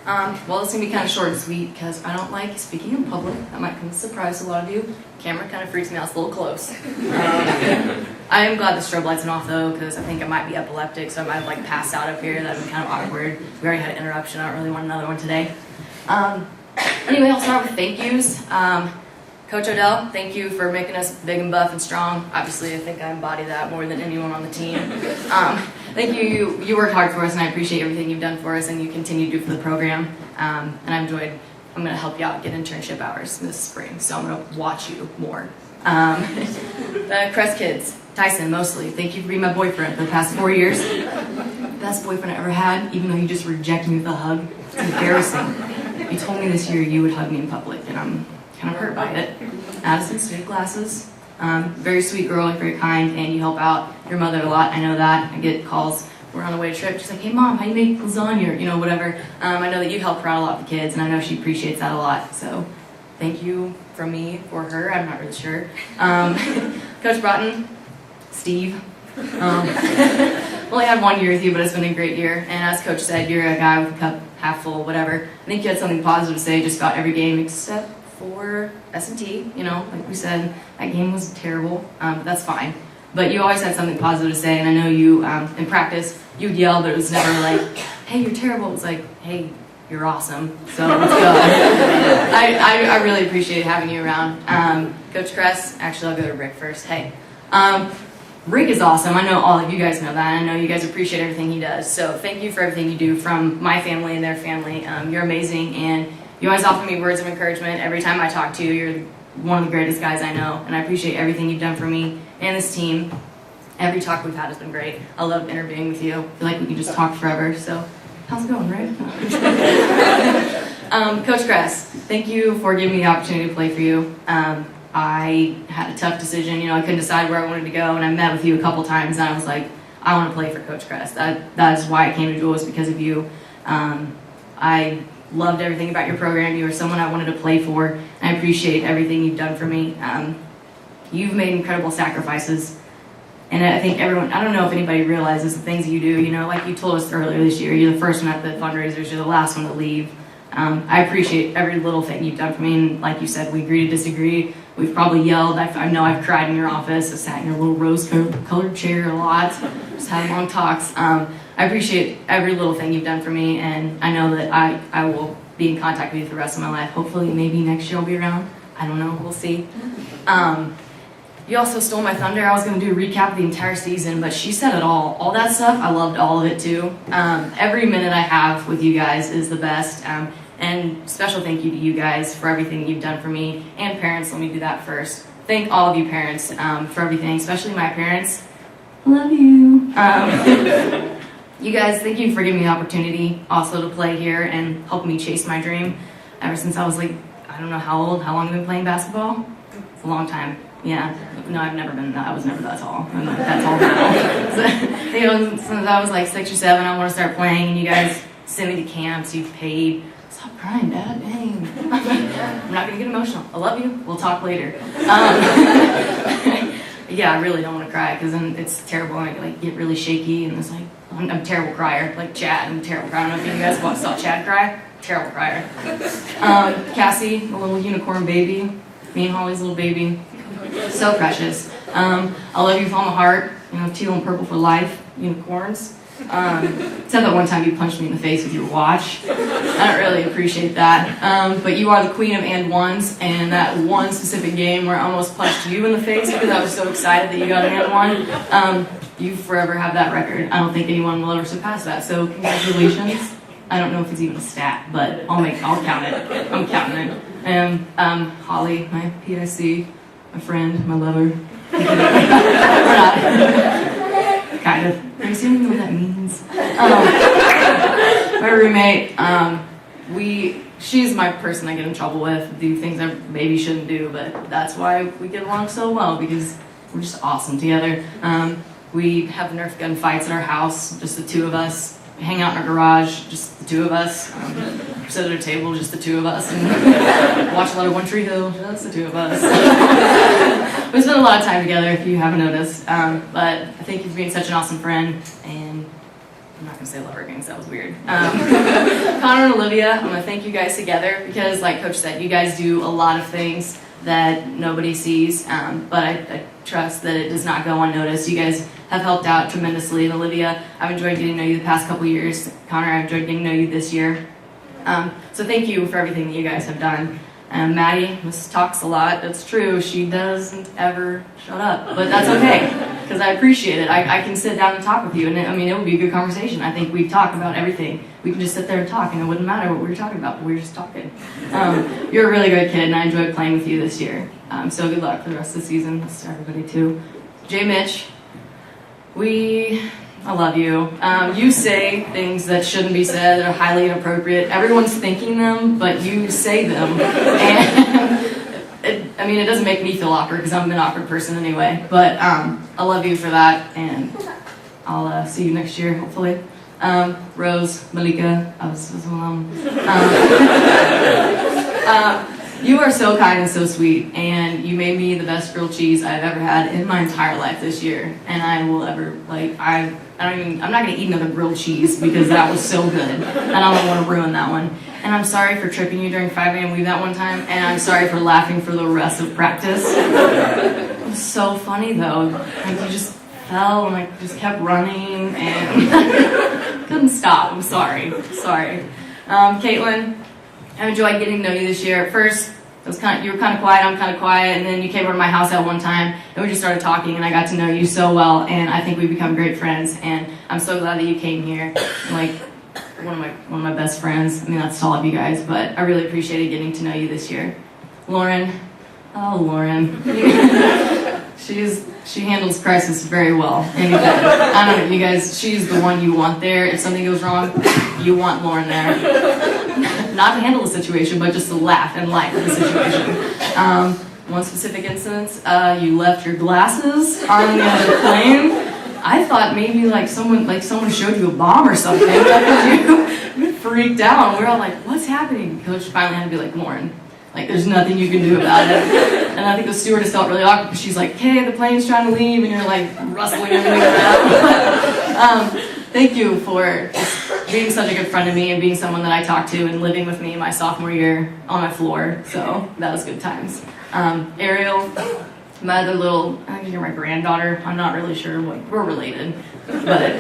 Well, it's going to be kind of short and sweet because I don't like speaking in public. That might come as a surprise to a lot of you. Camera kind of freaks me out. It's a little close. I am glad the strobe lights went off, though, because I think I might be epileptic, so I might have like passed out up here. That would be kind of awkward. We already had an interruption. I don't really want another one today. Anyway, I'll start with thank yous. Coach Odell, thank you for making us big and buff and strong. Obviously, I think I embody that more than anyone on the team. Thank you. You worked hard for us, and I appreciate everything you've done for us, and you continue to do for the program. And I'm going to help you out get internship hours this spring, so I'm going to watch you more. The Crest kids, Tyson mostly, thank you for being my boyfriend for the past 4 years. Best boyfriend I ever had, even though you just rejected me with a hug. It's embarrassing. You told me this year you would hug me in public, and I'm kind of hurt by it. Addison, straight glasses. Very sweet girl, very kind, and you help out your mother a lot. I know that. I get calls. We're on the way to trip. She's like, hey, Mom, how do you make lasagna? You know, whatever. I know that you help her out a lot with the kids, and I know she appreciates that a lot. So thank you from me for her. I'm not really sure. Coach Broughton, Steve. Only had 1 year with you, but it's been a great year. And as Coach said, you're a guy with a cup half full, whatever. I think you had something positive to say just about every game except for S&T, you know, like we said, that game was terrible, but that's fine. But you always had something positive to say, and I know you, in practice, you'd yell, but it was never like, hey, you're terrible. It was like, hey, you're awesome, so let's go. I really appreciate having you around. Coach Kress, actually, I'll go to Rick first. Hey, Rick is awesome. I know all of you guys know that. I know you guys appreciate everything he does, so thank you for everything you do from my family and their family. You're amazing, and you always offer me words of encouragement every time I talk to you. You're one of the greatest guys I know, and I appreciate everything you've done for me and this team. Every talk we've had has been great. I love interviewing with you. I feel like we can just talk forever, so how's it going, Rick? Coach Kress, thank you for giving me the opportunity to play for you. I had a tough decision. You know, I couldn't decide where I wanted to go, and I met with you a couple times, and I was like, I want to play for Coach Kress. That is why I came to Jewel, was because of you. I loved everything about your program. You were someone I wanted to play for, and I appreciate everything you've done for me. You've made incredible sacrifices, and I think everyone, I don't know if anybody realizes the things that you do. You know, like you told us earlier this year, you're the first one at the fundraisers, you're the last one to leave. I appreciate every little thing you've done for me, and like you said, we agree to disagree. We've probably yelled. I know I've cried in your office. I sat in your little rose-colored chair a lot, just had long talks. I appreciate every little thing you've done for me, and I know that I will be in contact with you for the rest of my life. Hopefully, maybe next year I'll be around. I don't know. We'll see. You also stole my thunder. I was going to do a recap of the entire season, but she said it all. All that stuff, I loved all of it, too. Every minute I have with you guys is the best. And special thank you to you guys for everything you've done for me. And parents, let me do that first. Thank all of you parents for everything, especially my parents. I love you. You guys, thank you for giving me the opportunity also to play here and help me chase my dream. Ever since I was like, I don't know how old, how long I've been playing basketball? It's a long time. Yeah. No, I've never been that. I was never that tall. I'm not that tall now. So, you know, since I was like 6 or 7, I want to start playing, and you guys send me to camps, you've paid. Stop crying, Dad. Dang. I'm not going to get emotional. I love you. We'll talk later. Yeah, I really don't want to cry because then it's terrible. I like get really shaky, and it's like I'm a terrible crier. Like Chad, I'm a terrible crier. I don't know if you guys saw Chad cry. Terrible crier. Cassie, a little unicorn baby. Me and Holly's little baby. So precious. I love you with all my heart. You know, teal and purple for life. Unicorns. Except that one time you punched me in the face with your watch. I don't really appreciate that. But you are the queen of and ones, and that one specific game where I almost punched you in the face because I was so excited that you got an and one. You forever have that record. I don't think anyone will ever surpass that. So congratulations. I don't know if it's even a stat, but I'll count it. I'm counting it. And Holly, my PSC, my friend, my lover. Kind of. Are you seeing what that means? My roommate, she's my person I get in trouble with, do things I maybe shouldn't do, but that's why we get along so well, because we're just awesome together. We have Nerf gun fights at our house, just the two of us. We hang out in our garage, just the two of us. Sit at a table, just the two of us. And watch a lot of One Tree Hill, just the two of us. We spend a lot of time together, if you haven't noticed. But I thank you for being such an awesome friend. And I'm not gonna say love her games, that was weird. Connor and Olivia, I'm gonna thank you guys together because, like Coach said, you guys do a lot of things that nobody sees, but I trust that it does not go unnoticed. You guys have helped out tremendously. And Olivia, I've enjoyed getting to know you the past couple years. Connor, I've enjoyed getting to know you this year. So thank you for everything that you guys have done. Maddie, Miss talks a lot. That's true. She doesn't ever shut up, but that's okay because I appreciate it. I can sit down and talk with you, and it would be a good conversation. I think we talk about everything. We can just sit there and talk, and it wouldn't matter what we were talking about, but we were just talking. You're a really great kid, and I enjoyed playing with you this year. So good luck for the rest of the season. That's to everybody too. Jay Mitch, I love you. You say things that shouldn't be said, that are highly inappropriate. Everyone's thinking them, but you say them. And it doesn't make me feel awkward because I'm an awkward person anyway. But I love you for that, and I'll see you next year, hopefully. Rose, Malika, you are so kind and so sweet, and you made me the best grilled cheese I've ever had in my entire life this year. And I will ever, I'm not going to eat another grilled cheese because that was so good, and I don't want to ruin that one. And I'm sorry for tripping you during 5 a.m. weave that one time, and I'm sorry for laughing for the rest of practice. It was so funny though. You just fell and just kept running and couldn't stop. I'm sorry. Caitlin, I enjoyed getting to know you this year. At first, you were kind of quiet, I'm kind of quiet, and then you came over to my house at one time, and we just started talking, and I got to know you so well, and I think we've become great friends, and I'm so glad that you came here. One of my best friends. That's to all of you guys, but I really appreciated getting to know you this year. Lauren, she handles crisis very well. And I don't know, you guys, she's the one you want there. If something goes wrong, you want Lauren there. Not to handle the situation, but just to laugh and light the situation. One specific instance, you left your glasses on the plane. I thought maybe someone showed you a bomb or something. You freaked out, and we were all like, "What's happening?" Coach finally had to be like, "Lauren, there's nothing you can do about it." And I think the stewardess felt really awkward because she's like, "Hey, the plane's trying to leave," and you're rustling everything around. Thank you for just being such a good friend to me and being someone that I talked to and living with me my sophomore year on my floor. So that was good times. Ariel, my other I think you're my granddaughter. I'm not really sure we're related, but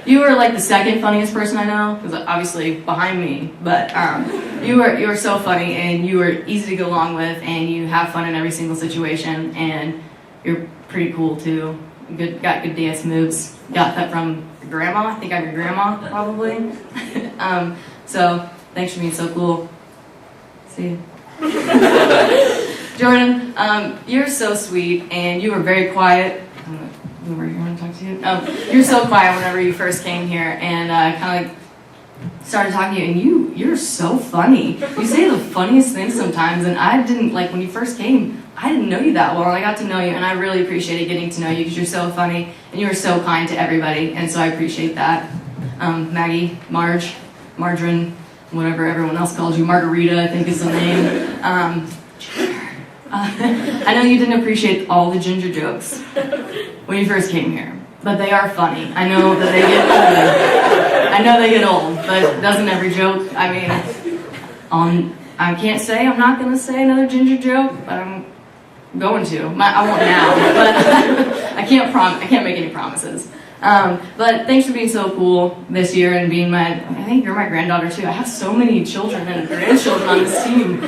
you were the second funniest person I know, because obviously behind me. But you were so funny, and you were easy to go along with, and you have fun in every single situation, and you're pretty cool too. Got good dance moves. Got that from your grandma. I think I'm your grandma probably. So thanks for being so cool. See you. Jordan, you're so sweet, and you were very quiet. I want to talk to you. You're so quiet whenever you first came here, and started talking to you, and you're so funny. You say the funniest things sometimes, and I didn't, when you first came, I didn't know you that well, and I got to know you, and I really appreciated getting to know you because you're so funny, and you were so kind to everybody, and so I appreciate that. Maggie, Margarine, whatever everyone else calls you, Margarita, I think is the name. I know you didn't appreciate all the ginger jokes when you first came here, but they are funny. I know that they get old, but doesn't every joke? I can't say, I'm not going to say another ginger joke, but I'm going to. I won't now, but I can't make any promises. But thanks for being so cool this year and being I think you're my granddaughter too. I have so many children and grandchildren on this team.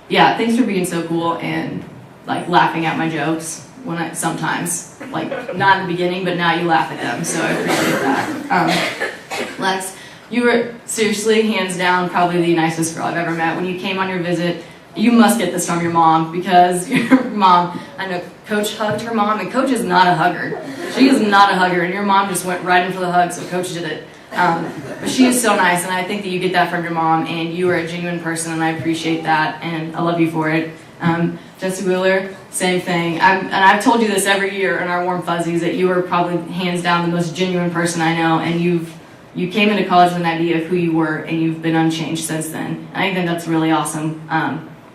Yeah, thanks for being so cool and laughing at my jokes sometimes, not in the beginning, but now you laugh at them, so I appreciate that. Lex, you were seriously, hands down, probably the nicest girl I've ever met. When you came on your visit, you must get this from your mom, because your mom, I know Coach hugged her mom, and Coach is not a hugger. She is not a hugger, and your mom just went right in for the hug, so Coach did it. But she is so nice, and I think that you get that from your mom, and you are a genuine person, and I appreciate that, and I love you for it. Jesse Wheeler, same thing. I've told you this every year in our Warm Fuzzies, that you are probably hands down the most genuine person I know, and you came into college with an idea of who you were, and you've been unchanged since then. And I think that's really awesome.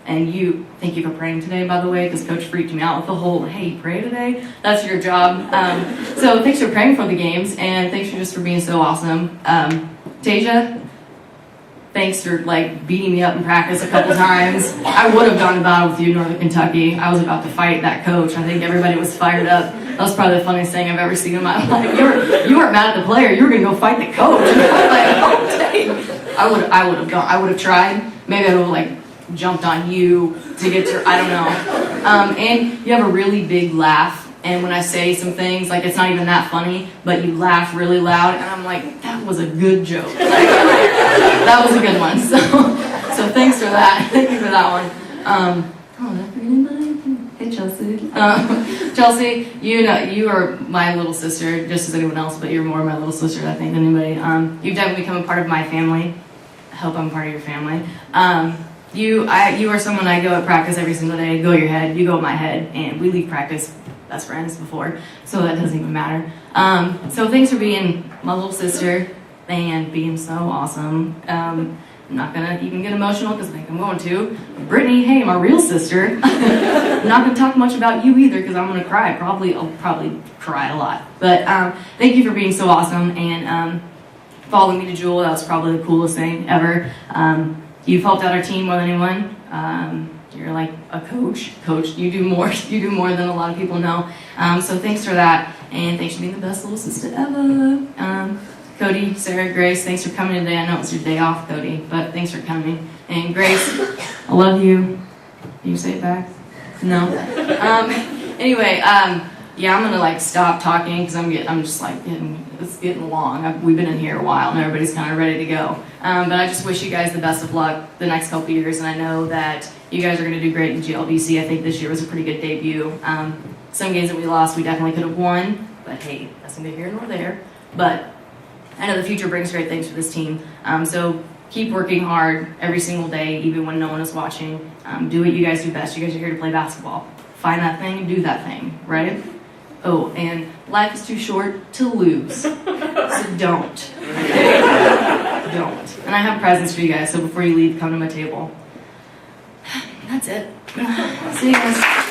And thank you for praying today, by the way, because Coach freaked me out with the whole, hey, pray today? That's your job. So thanks for praying for the games, and thanks for being so awesome. Tasia, thanks for beating me up in practice a couple times. I would have gone to battle with you in Northern Kentucky. I was about to fight that coach. I think everybody was fired up. That was probably the funniest thing I've ever seen in my life. You weren't mad at the player. You were going to go fight the coach. And I was like, oh, dang. I would have gone. I would have tried. Maybe I would have jumped on you to get to. I don't know. And you have a really big laugh. And when I say some things, it's not even that funny, but you laugh really loud, and I'm like, that was a good joke. That was a good one. So thanks for that. Thank you for that one. Did I forget anybody? Hey, Chelsea. Chelsea, you are my little sister, just as anyone else, but you're more my little sister, I think, than anybody. You've definitely become a part of my family. I hope I'm part of your family. You are someone I go at practice every single day. Go your head, you go at my head, and we leave practice best friends before, so that doesn't even matter. So thanks for being my little sister and being so awesome. I'm not gonna even get emotional because I think I'm going to. Brittany, hey, my real sister. I'm not gonna talk much about you either because I'm gonna cry. I'll probably cry a lot. But thank you for being so awesome and following me to Jewel. That was probably the coolest thing ever. You've helped out our team more than anyone. You're like a coach. You do more than a lot of people know. So thanks for that, and thanks for being the best little sister ever. Cody, Sarah, Grace, thanks for coming today. I know it was your day off, Cody, but thanks for coming. And Grace, I love you. Can you say it back? No. Anyway, yeah, I'm gonna stop talking because I'm just it's getting long. We've been in here a while and everybody's kind of ready to go. But I just wish you guys the best of luck the next couple years, and I know that you guys are going to do great in GLBC. I think this year was a pretty good debut. Some games that we lost, we definitely could have won, but hey, that's neither here nor there. But I know the future brings great things for this team. So keep working hard every single day, even when no one is watching. Do what you guys do best. You guys are here to play basketball. Find that thing and do that thing, right? Oh, and life is too short to lose, so don't. Don't. And I have presents for you guys, so before you leave, come to my table. That's it. See you guys.